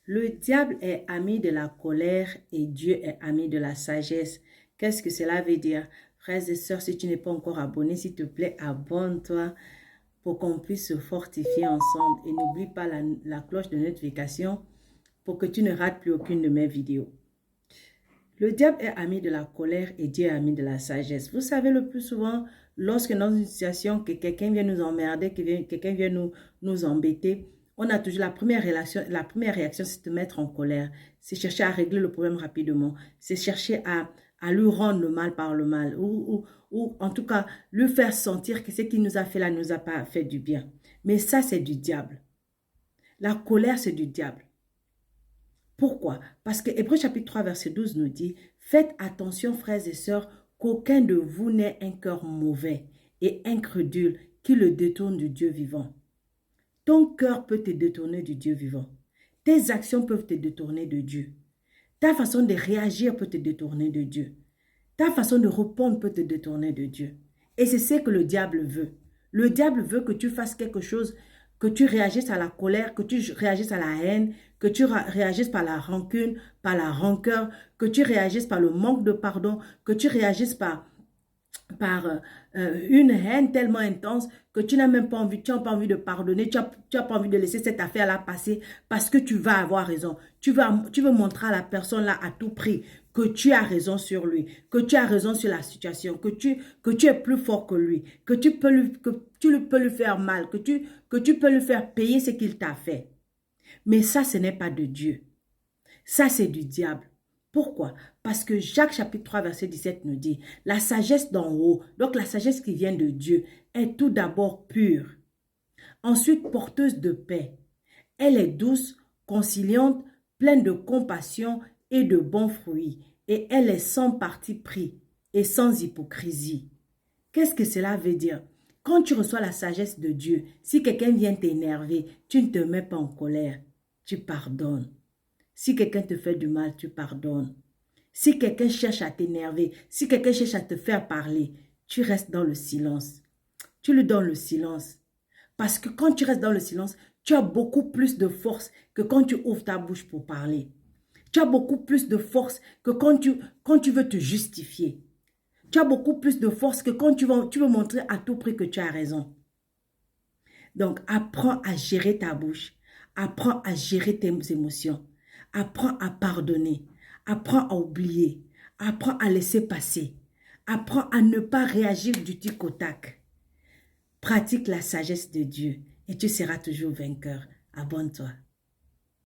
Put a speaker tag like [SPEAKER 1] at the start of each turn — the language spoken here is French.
[SPEAKER 1] Le diable est ami de la colère et Dieu est ami de la sagesse. Qu'est-ce que cela veut dire? Frères et sœurs, si tu n'es pas encore abonné, s'il te plaît, abonne-toi pour qu'on puisse se fortifier ensemble. Et n'oublie pas la cloche de notification pour que tu ne rates plus aucune de mes vidéos. Le diable est ami de la colère et Dieu est ami de la sagesse. Vous savez, le plus souvent, lorsque dans une situation, que quelqu'un vient nous emmerder, que quelqu'un vient nous embêter, on a toujours la première réaction, c'est de mettre en colère. C'est chercher à régler le problème rapidement. C'est chercher à lui rendre le mal par le mal. Ou en tout cas, lui faire sentir que ce qu'il nous a fait là ne nous a pas fait du bien. Mais ça, c'est du diable. La colère, c'est du diable. Pourquoi? Parce que Hébreux chapitre 3, verset 12 nous dit, « Faites attention, frères et sœurs, qu'aucun de vous n'ait un cœur mauvais et incrédule qui le détourne du Dieu vivant. » Ton cœur peut te détourner du Dieu vivant. Tes actions peuvent te détourner de Dieu. Ta façon de réagir peut te détourner de Dieu. Ta façon de répondre peut te détourner de Dieu. Et c'est ce que le diable veut. Le diable veut que tu fasses quelque chose, que tu réagisses à la colère, que tu réagisses à la haine, que tu réagisses par la rancune, par la rancœur, que tu réagisses par le manque de pardon, que tu réagisses par une haine tellement intense que tu n'as même pas envie, tu n'as pas envie de pardonner, tu n'as pas envie de laisser cette affaire-là passer parce que tu vas avoir raison. Tu veux montrer à la personne là à tout prix que tu as raison sur lui, que tu as raison sur la situation, que tu es plus fort que lui, que tu peux lui faire mal, que tu peux lui faire payer ce qu'il t'a fait. Mais ça, ce n'est pas de Dieu. Ça, c'est du diable. Pourquoi? Parce que Jacques chapitre 3 verset 17 nous dit, la sagesse d'en haut, donc la sagesse qui vient de Dieu, est tout d'abord pure, ensuite porteuse de paix. Elle est douce, conciliante, pleine de compassion et de bons fruits, et elle est sans parti pris et sans hypocrisie. Qu'est-ce que cela veut dire? Quand tu reçois la sagesse de Dieu, si quelqu'un vient t'énerver, tu ne te mets pas en colère, tu pardonnes. Si quelqu'un te fait du mal, tu pardonnes. Si quelqu'un cherche à t'énerver, si quelqu'un cherche à te faire parler, tu restes dans le silence. Tu lui donnes le silence. Parce que quand tu restes dans le silence, tu as beaucoup plus de force que quand tu ouvres ta bouche pour parler. Tu as beaucoup plus de force que quand tu veux te justifier. Tu as beaucoup plus de force que quand tu veux montrer à tout prix que tu as raison. Donc, apprends à gérer ta bouche. Apprends à gérer tes émotions. Apprends à pardonner. Apprends à oublier. Apprends à laisser passer. Apprends à ne pas réagir du tic au tac. Pratique la sagesse de Dieu et tu seras toujours vainqueur. Abonne-toi.